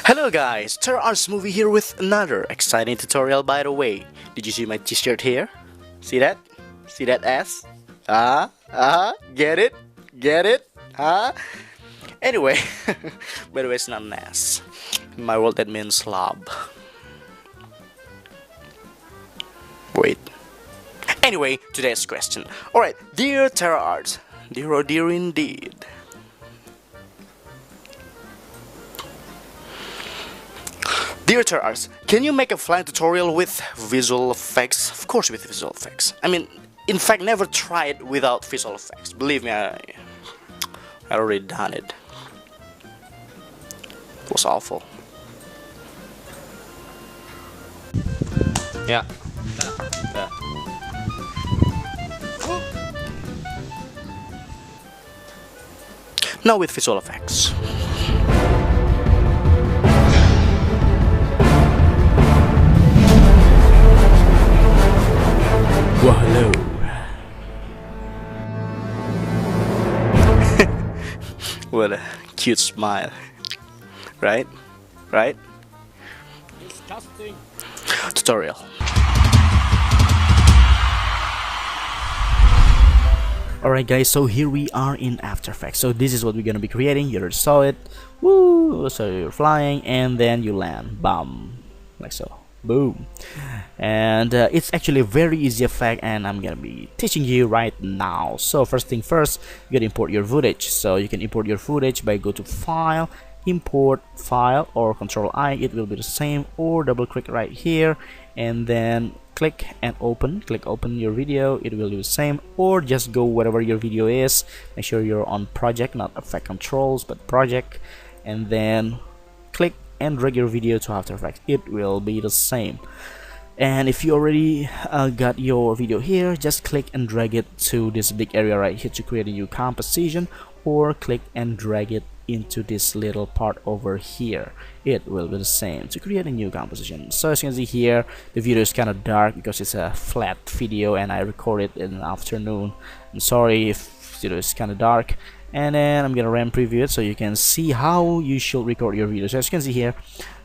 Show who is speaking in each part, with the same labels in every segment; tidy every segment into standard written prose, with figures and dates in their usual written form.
Speaker 1: Hello guys, TerraArts Movie here with another exciting tutorial. By the way, did you see my t-shirt here? See that? See that ass? Get it? Get it? Anyway, by the way, it's not an ass. In my world that means slob. Wait. Anyway, today's question. Alright, dear TerraArts, dear oh dear indeed. Dear TerraArts, can you make a flying tutorial with visual effects? Of course with visual effects. I mean, in fact, never tried without visual effects. Believe me, I already done it. It was awful. Yeah. Now with visual effects. Well, hello. What a cute smile. Right? Right?
Speaker 2: Disgusting.
Speaker 1: Tutorial. Alright guys, so here we are in After Effects. So this is what we're gonna be creating. You already saw it. Woo! So you're flying and then you land. Bam! Like so. Boom. And it's actually a very easy effect, and I'm gonna be teaching you right now. So first thing first, you gotta import your footage. So you can import your footage by go to File, Import File, or Control I. It will be the same, or double click right here and then click and open. Click open your video. It will do the same, or just go whatever your video is. Make sure you're on project, not effect controls, but project, and then click and drag your video to After Effects. It will be the same. And if you already got your video here, just click and drag it to this big area right here to create a new composition, or click and drag it into this little part over here. It will be the same to create a new composition. So as you can see here, the video is kind of dark because it's a flat video and I record it in the afternoon. I'm sorry if it is kind of dark. And then I'm gonna RAM preview it so you can see how you should record your video. So as you can see here,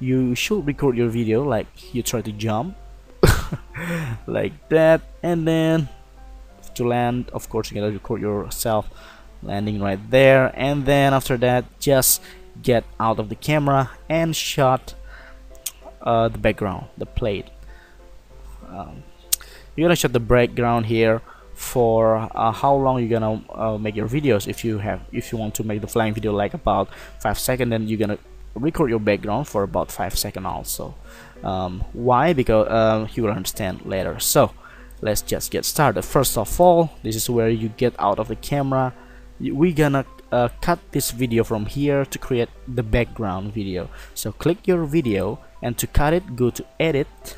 Speaker 1: you should record your video like you try to jump like that, and then to land, of course, you gotta record yourself landing right there, and then after that just get out of the camera and shot the background, the plate. You're gonna shot the background here for how long you're gonna make your videos. If you want to make the flying video like about 5 seconds, then you're gonna record your background for about 5 seconds also. Why? Because you will understand later. So let's just get started. First of all, this is where you get out of the camera. We're gonna cut this video from here to create the background video. So click your video, and to cut it, go to edit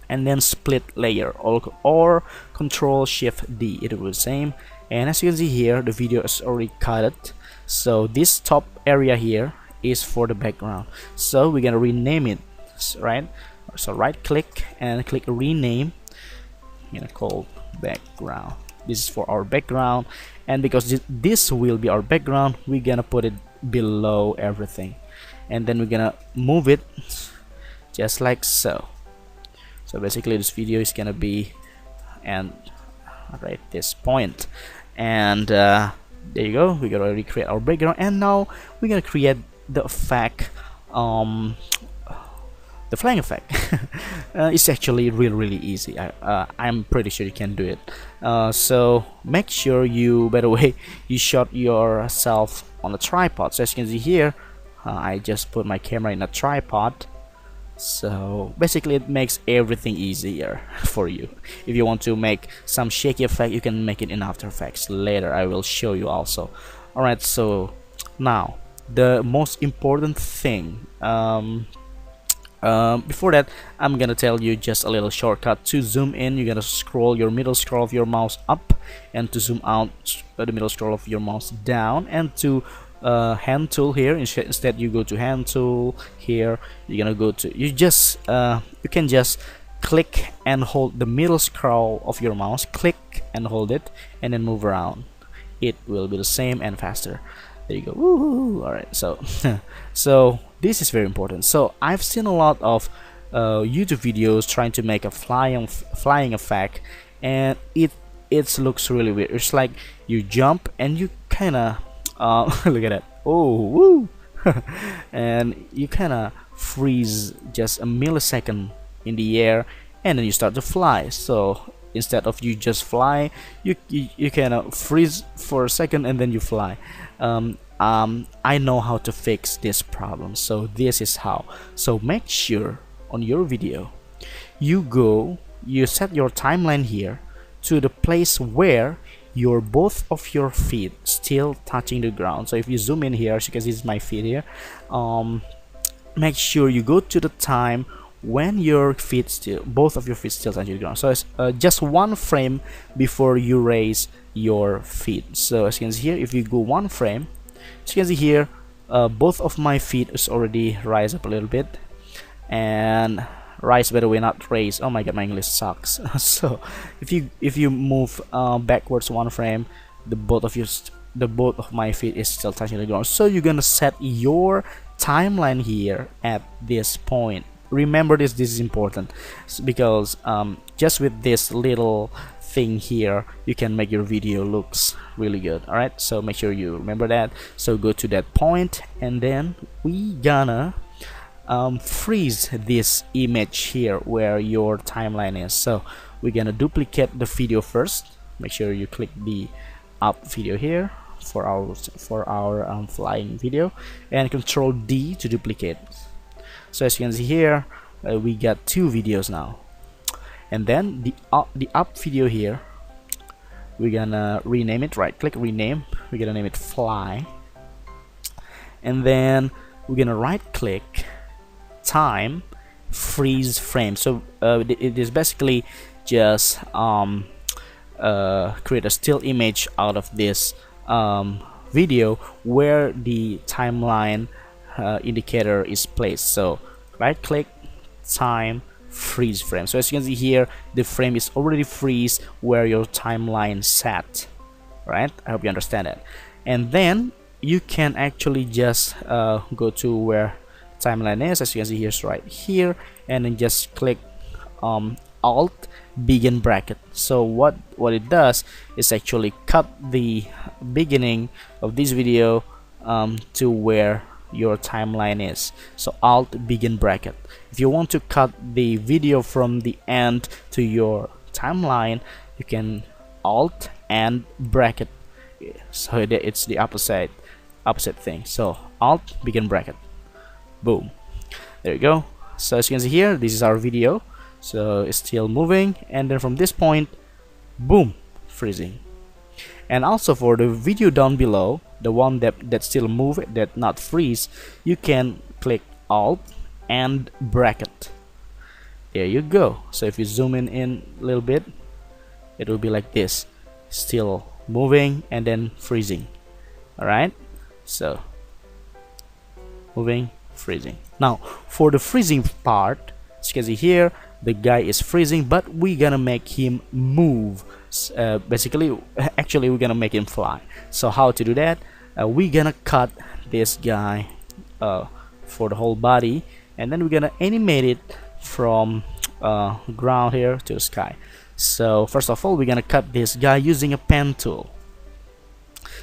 Speaker 1: and then split layer, or Control Shift D. It will be the same. And as you can see here, the video is already cut. So this top area here is for the background. So we're gonna rename it, right? So right click and click rename. I'm gonna call background. This is for our background, and because this will be our background, we're gonna put it below everything, and then we're gonna move it just like so. So basically this video is gonna be and right this point, and there you go. We're gonna recreate our background, and now we're gonna create the effect, the flying effect. It's actually really easy. I'm pretty sure you can do it. So make sure you, by the way, you shot yourself on a tripod. So as you can see here, I just put my camera in a tripod. So basically it makes everything easier for you. If you want to make some shaky effect, you can make it in After Effects later. I will show you also. Alright, so now the most important thing, before that, I'm gonna tell you just a little shortcut. To zoom in, you're gonna scroll your middle scroll of your mouse up, and to zoom out, the middle scroll of your mouse down, and to hand tool here, instead you go to hand tool here. You're gonna go to, you can just click and hold the middle scroll of your mouse, click and hold it, and then move around. It will be the same and faster. There you go. Woo! All right, so so this is very important. So I've seen a lot of YouTube videos trying to make a flying effect, and it looks really weird. It's like you jump and you kind of look at that. Oh, woo! And you kind of freeze just a millisecond in the air, and then you start to fly. So instead of you just fly, you kind of freeze for a second and then you fly. I know how to fix this problem, so this is how. So make sure on your video you set your timeline here to the place where both of your feet still touching the ground. So if you zoom in here, as you can see, this is my feet here. Make sure you go to the time when both of your feet still touching the ground. So it's just one frame before you raise your feet. So as you can see here, if you go one frame, as you can see here, both of my feet is already rise up a little bit, and rise, by the way, not raise. Oh my god, my English sucks. So if you move backwards one frame, the both of my feet is still touching the ground. So you're gonna set your timeline here at this point. Remember this is important, because just with this little thing here, you can make your video looks really good. All right, so make sure you remember that. So go to that point, and then we gonna freeze this image here where your timeline is. So we're gonna duplicate the video first. Make sure you click the up video here for our flying video, and Control D to duplicate. So as you can see here, we got two videos now. And then the up video here, we're gonna rename it. Right click, rename. We're gonna name it fly, and then we're gonna right click, time, freeze frame. So it is basically just create a still image out of this video where the timeline indicator is placed. So right click, time, freeze frame. So as you can see here, the frame is already freeze where your timeline sat. Right, I hope you understand that. And then you can actually just go to where timeline is, as you can see here, right here, and then just click Alt begin bracket. So what it does is actually cut the beginning of this video to where your timeline is. So Alt begin bracket. If you want to cut the video from the end to your timeline, you can Alt and bracket. So it's the opposite thing. So Alt begin bracket. Boom, there you go. So as you can see here, this is our video. So it's still moving, and then from this point, boom, freezing. And also for the video down below, the one that still move, that not freeze, you can click Alt and bracket. There you go. So if you zoom in a little bit, it will be like this, still moving and then freezing. All right, so moving, freezing. Now for the freezing part, as you can see here, the guy is freezing, but we're gonna make him move. Actually we're gonna make him fly. So how to do that? We're gonna cut this guy for the whole body, and then we're gonna animate it from ground here to the sky. So first of all, we're gonna cut this guy using a pen tool.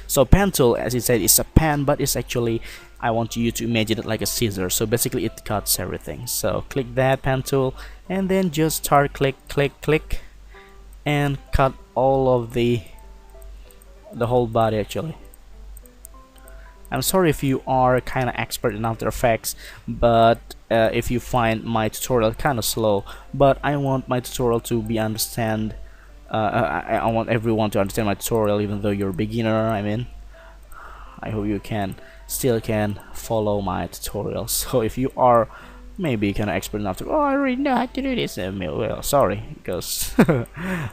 Speaker 1: So pen tool, as it said, is a pen, but it's actually, I want you to imagine it like a scissor. So basically it cuts everything. So click that pen tool, and then just start click, and cut all of the whole body. Actually, I'm sorry if you are kind of expert in After Effects, but if you find my tutorial kind of slow, but I want my tutorial to be I want everyone to understand my tutorial, even though you're a beginner. I mean, I hope you still can follow my tutorial. So if you are maybe kind of expert enough to, oh, I already know how to do this, well, sorry, because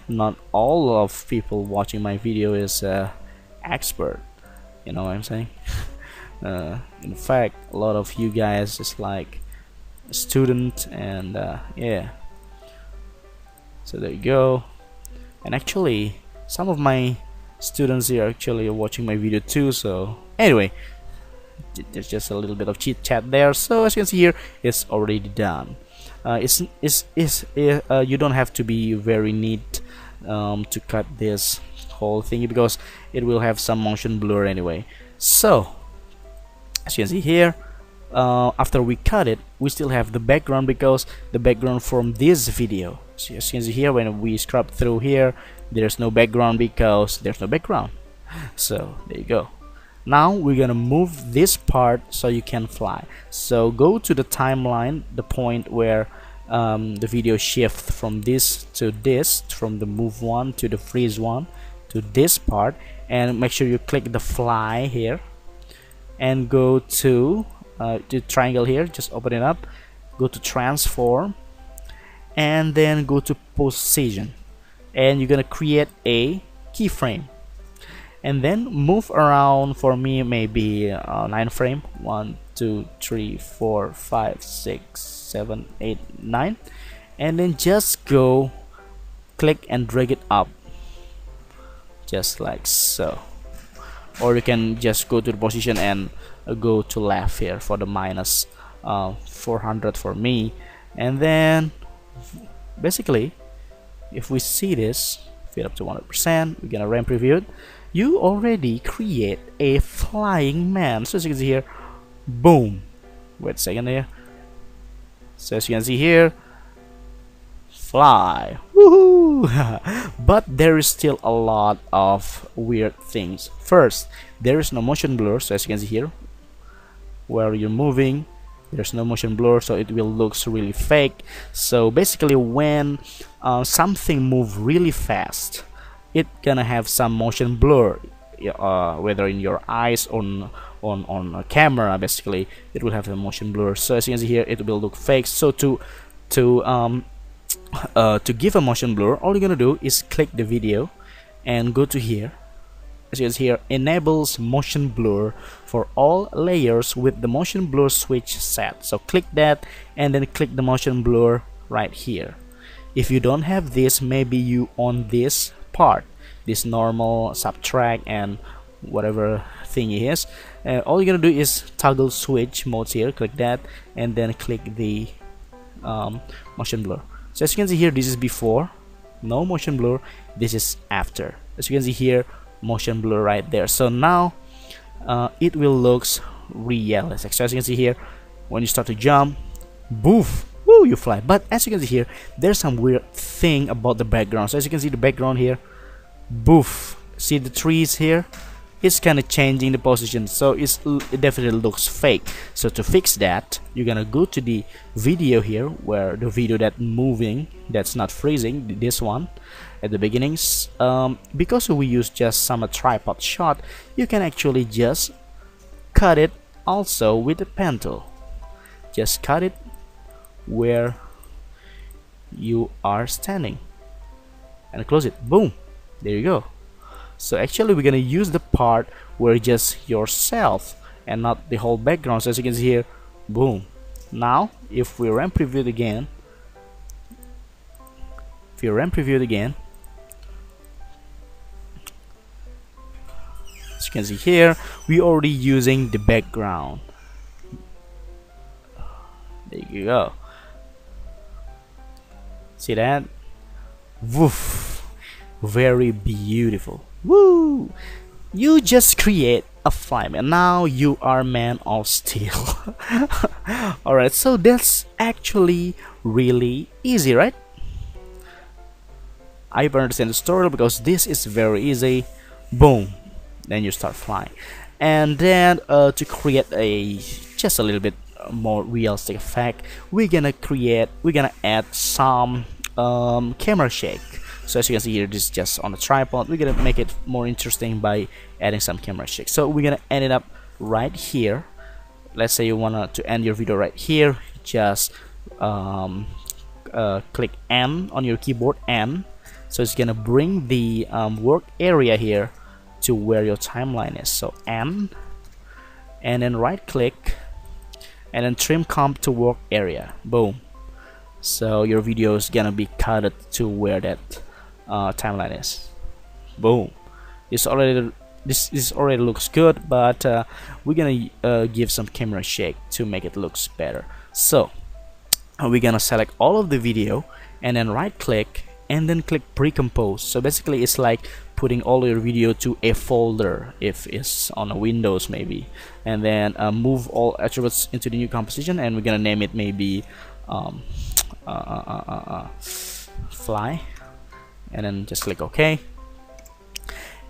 Speaker 1: not all of people watching my video is expert, you know what I'm saying? In fact, a lot of you guys is like a student, and yeah. So there you go. And actually, some of my students here actually watching my video too. So anyway, there's just a little bit of chit chat there. So as you can see here, it's already done. You don't have to be very neat to cut this whole thingy, because it will have some motion blur anyway. So as you can see here, after we cut it, we still have the background, because the background from this video. So as you can see here, when we scrub through here, there's no background because there's no background. So there you go. Now we're gonna move this part so you can fly. So go to the timeline, the point where the video shift from this to this, from the move one to the freeze one to this part, and make sure you click the fly here and go to the triangle here, just open it up, go to transform, and then go to position, and you're gonna create a keyframe, and then move around. For me, maybe 9 frame, 1 2 3 4 5 6 7 8 9, and then just go click and drag it up just like so. Or you can just go to the position and go to left here for the minus 400 for me. And then basically, if we see this, fit up to 100%, we're gonna ramp preview it. You already create a flying man. So as you can see here, boom. Wait a second here. So as you can see here, fly. Woohoo! But there is still a lot of weird things. First, there is no motion blur. So as you can see here, where you're moving, there's no motion blur, so it will looks really fake. So basically, when something move really fast, it gonna have some motion blur, whether in your eyes on a camera. Basically, it will have a motion blur. So as you can see here, it will look fake. So to give a motion blur, all you're gonna do is click the video and go to here. As you can see here, enables motion blur for all layers with the motion blur switch set. So click that and then click the motion blur right here. If you don't have this, maybe you on this part, this normal, subtract, and whatever thing it is, all you're gonna do is toggle switch modes here, click that, and then click the motion blur. So as you can see here, this is before, no motion blur. This is after. As you can see here, motion blur right there. So now it will looks realistic. So as you can see here, when you start to jump, boof, woo, you fly. But as you can see here, there's some weird thing about the background. So as you can see the background here, boof, see the trees here, it's kind of changing the position, so it definitely looks fake. So to fix that, you're gonna go to the video here, where the video that moving, that's not freezing, this one at the beginnings. Because we use just some tripod shot, you can actually just cut it also with a pen tool. Just cut it where you are standing and close it. Boom, there you go. So actually we're gonna use the part where just yourself and not the whole background. So as you can see here, boom. Now if we ramp preview it again, as you can see here, we already using the background. There you go. See that? Woof, very beautiful. Woo! You just create a flyman. Now you are man of steel. Alright, so that's actually really easy, right? I understand the tutorial because this is very easy. Boom, then you start flying. And then to create just a little bit more realistic effect, we're gonna add some camera shake. So as you can see here, this is just on a tripod. We're gonna make it more interesting by adding some camera shake. So we're gonna end it up right here. Let's say you want to end your video right here. Just click N on your keyboard, N. So it's gonna bring the work area here to where your timeline is. So N, and then right click, and then trim comp to work area. Boom. So your video is gonna be cut to where that timeline is. Boom. it's already this already looks good, but we're gonna give some camera shake to make it looks better. So we're gonna select all of the video and then right click and then click pre-compose. So basically it's like putting all your video to a folder if it's on a Windows maybe, and then move all attributes into the new composition, and we're gonna name it maybe fly, and then just click OK,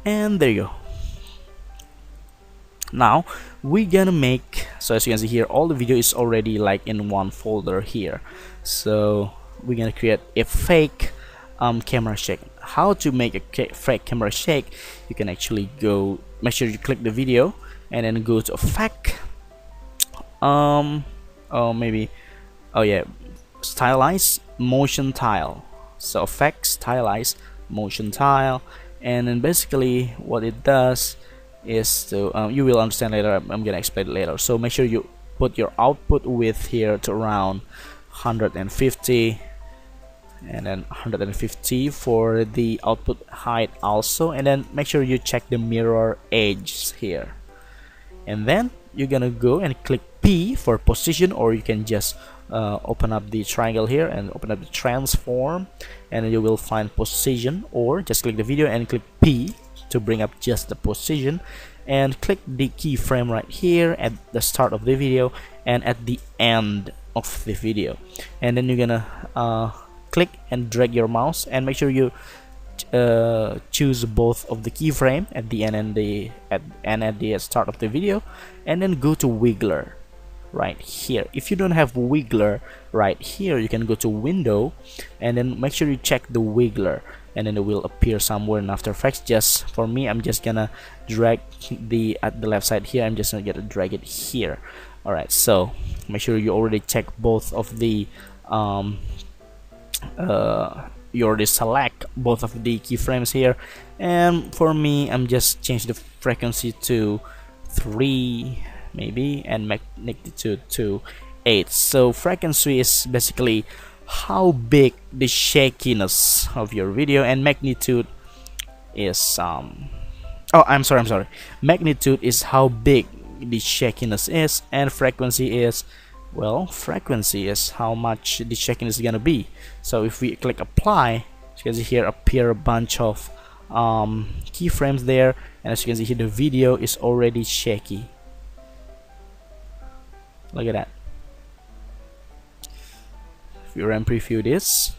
Speaker 1: and there you go. Now we're gonna make, so as you can see here, all the video is already like in one folder here. So we're gonna create a fake camera shake. How to make a fake camera shake? You can actually go, make sure you click the video and then go to effect, stylize motion tile. So effects, stylize motion tile, and then basically what it does is to you will understand later. I'm gonna explain it later. So make sure you put your output width here to around 150, and then 150 for the output height also, and then make sure you check the mirror edges here, and then you're gonna go and click P for position, or you can just open up the triangle here and open up the transform, and you will find position, or just click the video and click P to bring up just the position, and click the keyframe right here at the start of the video and at the end of the video, and then you're gonna click and drag your mouse and make sure you choose both of the keyframe at the end and at the start of the video, and then go to wiggler right here. If you don't have wiggler right here, you can go to window and then make sure you check the wiggler, and then it will appear somewhere in After Effects. Just for me, I'm just gonna drag the at the left side here. I'm just gonna drag it here. Alright, so make sure you already check both of the you already select both of the keyframes here, and for me I'm just change the frequency to 3 maybe, and magnitude to 8. So frequency is basically how big the shakiness of your video, and magnitude is magnitude is how big the shakiness is, and frequency is, well, frequency is how much the shakiness is gonna be. So if we click apply, as you can see here appear a bunch of keyframes there, and as you can see here the video is already shaky. Look at that. If you run preview this,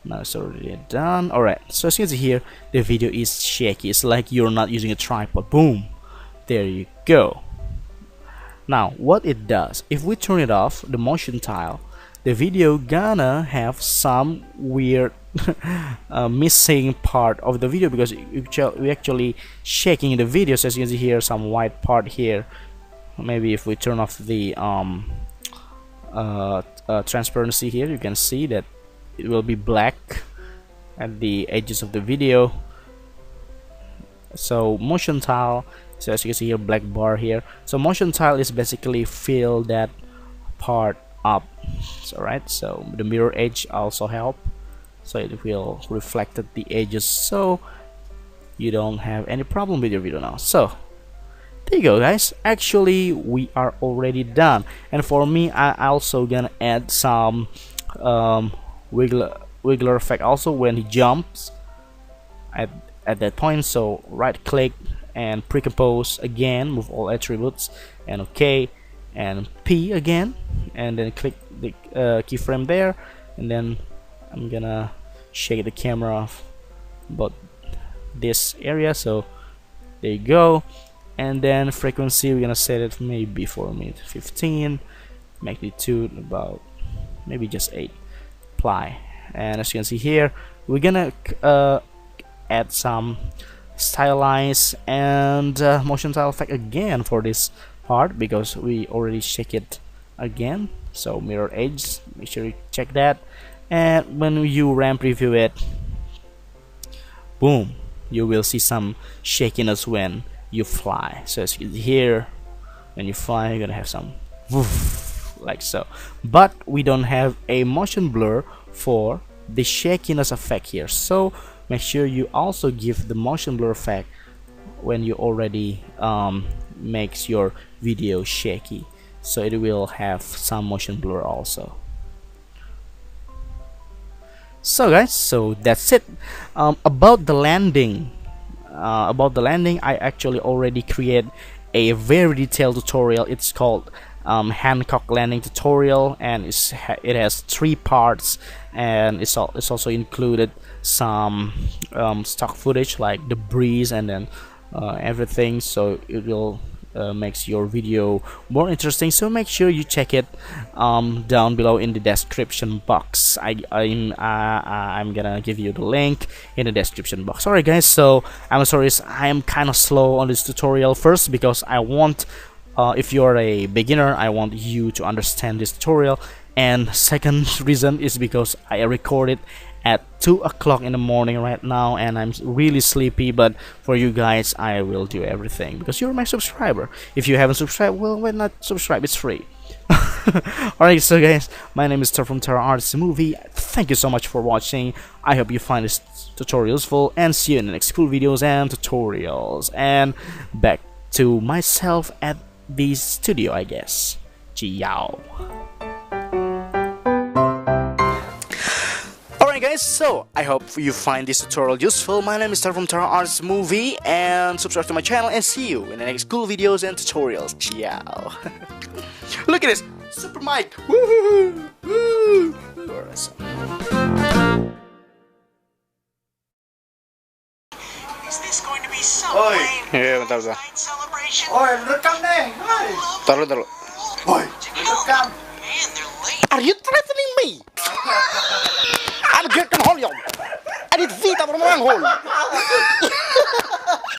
Speaker 1: now it's already done. Alright, so as you can see here the video is shaky. It's like you're not using a tripod. Boom, there you go. Now what it does, if we turn it off, the motion tile, the video gonna have some weird missing part of the video, because we actually shaking the video. So as you can see here, some white part here. Maybe if we turn off the transparency here, you can see that it will be black at the edges of the video. So motion tile, so as you can see here, black bar here. So motion tile is basically fill that part up. So right, so the mirror edge also help, so it will reflect the edges, so you don't have any problem with your video now. So there you go, guys. Actually we are already done, and for me I also gonna add some wiggler effect also when he jumps at that point. So right click and pre-compose again, move all attributes, and OK, and P again, and then click the keyframe there, and then I'm gonna shake the camera about this area. So there you go. And then frequency, we're gonna set it maybe for me 15, magnitude about maybe just 8, apply. And as you can see here, we're gonna add some stylize and motion tile effect again for this part, because we already shake it again. So mirror edge, make sure you check that, and when you ramp preview it, boom, you will see some shakiness when you fly. So as you can see here, when you fly, you're gonna have some woof, like so. But we don't have a motion blur for the shakiness effect here, so make sure you also give the motion blur effect when you already makes your video shaky, so it will have some motion blur also. So guys, so that's it. About the landing, I actually already create a very detailed tutorial. It's called Hancock landing tutorial, and it has 3 parts, and it's also included some stock footage like the breeze and then everything, so it will makes your video more interesting. So make sure you check it down below in the description box. I'm gonna give you the link in the description box. Alright guys, so I'm sorry I'm kind of slow on this tutorial. First, because I want if you're a beginner, I want you to understand this tutorial, and second reason is because I recorded at 2 o'clock in the morning right now, and I'm really sleepy. But for you guys, I will do everything because you're my subscriber. If you haven't subscribed, well, why not subscribe? It's free. Alright, so guys, my name is Tara from Tara Arts Movie. Thank you so much for watching. I hope you find this tutorial useful, and see you in the next cool videos and tutorials. And back to myself at the studio, I guess. Ciao. Alright guys, so I hope you find this tutorial useful. My name is Tara from Tara Arts Movie, and subscribe to my channel, and see you in the next cool videos and tutorials. Ciao. Look at this super mic. Woohoo! Woo!
Speaker 3: Is this going to be so
Speaker 1: Oi.
Speaker 3: lame?
Speaker 1: Yeah, bentar.
Speaker 3: Night celebration?
Speaker 4: Oi, rekam deh. Oi.
Speaker 1: Taruh.
Speaker 4: Oi, rekam.
Speaker 3: Man, they're late.
Speaker 1: Are you threatening me? I'm getting hold of you. I need Vita from my hole.